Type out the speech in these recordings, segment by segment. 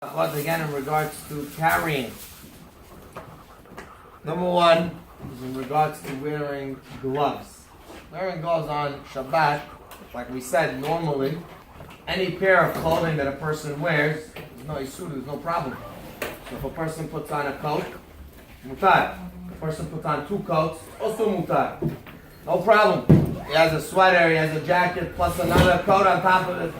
Once again, in regards to carrying. Number one is in regards to wearing gloves. Wearing gloves on Shabbat, like we said, normally, any pair of clothing that a person wears, there's no issue, there's no problem. So if a person puts on a coat, mutar. If a person puts on two coats, also mutar. No problem. He has a sweater, he has a jacket, plus another coat on top of it,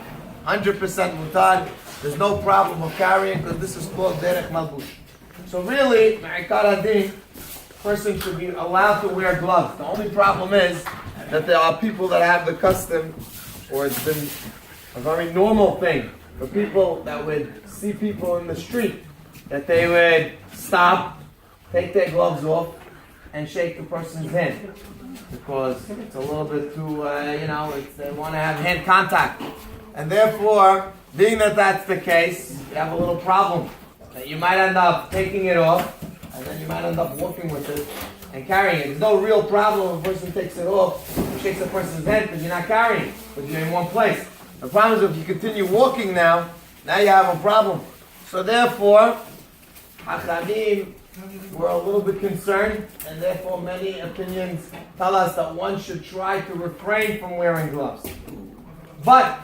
100% mutar. There's no problem of carrying because this is called derech malbush. So really, ma'ikar adin, person should be allowed to wear gloves. The only problem is that there are people that have the custom, or it's been a very normal thing for people that would see people in the street, that they would stop, take their gloves off, and shake the person's hand. Because it's a little bit too, they want to have hand contact. And therefore, being that that's the case, you have a little problem. That you might end up taking it off, and then you might end up walking with it and carrying it. There's no real problem if a person takes it off and shakes a person's hand because you're not carrying it, because you're in one place. The problem is if you continue walking now you have a problem. So therefore, Hachamim were a little bit concerned, and therefore many opinions tell us that one should try to refrain from wearing gloves. But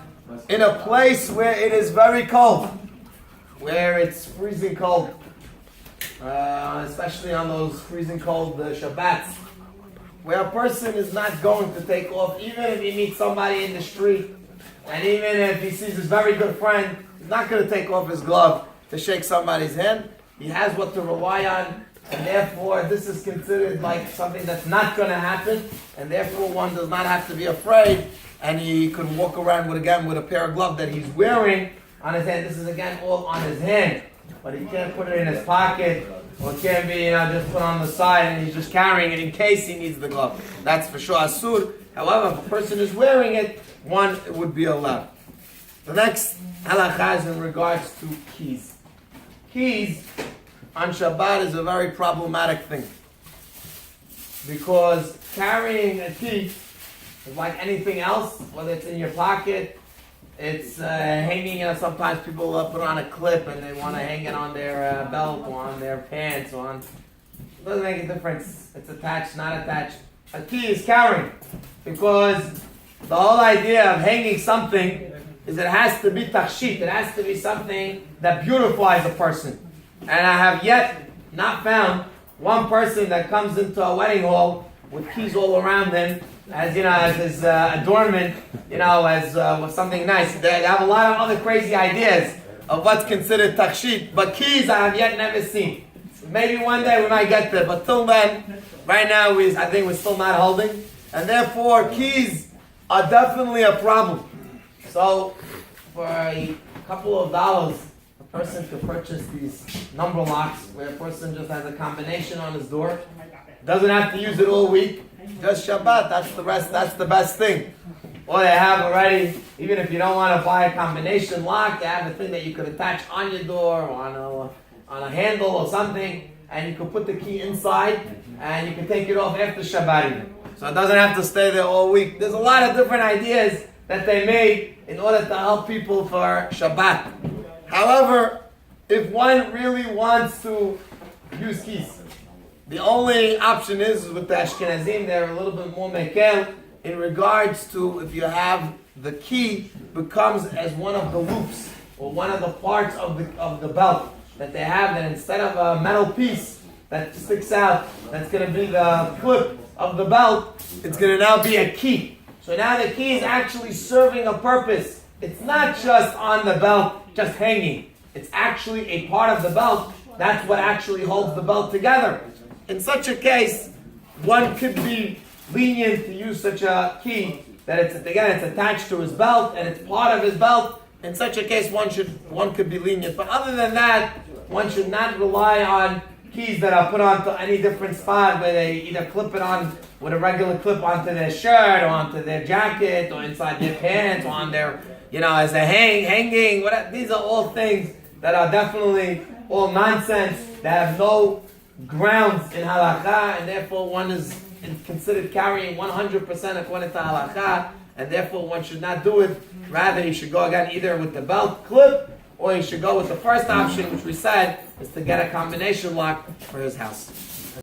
in a place where it is very cold, where it's freezing cold, especially on those freezing cold Shabbats, where a person is not going to take off, even if he meets somebody in the street, and even if he sees his very good friend, he's not going to take off his glove to shake somebody's hand. He has what to rely on, and therefore this is considered like something that's not going to happen, and therefore one does not have to be afraid, and he can walk around with a pair of gloves that he's wearing on his hand. This is again all on his hand, but he can't put it in his pocket, or it can't be just put on the side and he's just carrying it in case he needs the glove. That's for sure asur. However, if a person is wearing it, it would be allowed. The next halakha is in regards to keys. Keys on Shabbat is a very problematic thing, because carrying a key is like anything else, whether it's in your pocket, it's hanging. Sometimes people put on a clip and they want to hang it on their belt or on their pants or on. It doesn't make a difference. It's attached, not attached. A key is carrying, because the whole idea of hanging something is it has to be tachshit. It has to be something that beautifies a person. And I have yet not found one person that comes into a wedding hall with keys all around him, as his adornment, as something nice. They have a lot of other crazy ideas of what's considered tachshit, but keys I have yet never seen. Maybe one day we might get there, but till then, right now I think we're still not holding, and therefore keys are definitely a problem. So for a couple of dollars, a person could purchase these number locks where a person just has a combination on his door, doesn't have to use it all week. Just Shabbat, that's the best thing. Or they have already, even if you don't want to buy a combination lock, they have a thing that you could attach on your door or on a handle or something, and you can put the key inside, and you can take it off after Shabbat even. So it doesn't have to stay there all week. There's a lot of different ideas that they made in order to help people for Shabbat. However, if one really wants to use keys, the only option is with the Ashkenazim, they're a little bit more mekel in regards to if you have the key becomes as one of the loops or one of the parts of the belt that they have, that instead of a metal piece that sticks out, that's going to be the clip of the belt, it's going to now be a key. So now the key is actually serving a purpose. It's not just on the belt, just hanging. It's actually a part of the belt. That's what actually holds the belt together. In such a case, one could be lenient to use such a key that it's attached to his belt and it's part of his belt. In such a case, one could be lenient. But other than that, one should not rely on keys that are put onto any different spot where they either clip it on with a regular clip onto their shirt or onto their jacket or inside their pants or on their, as a hanging. Whatever. These are all things that are definitely all nonsense, that have no grounds in halakha, and therefore one is considered carrying 100% according to halakha, and therefore one should not do it. Rather, you should go again either with the belt clip or he should go with the first option, which we said is to get a combination lock for his house.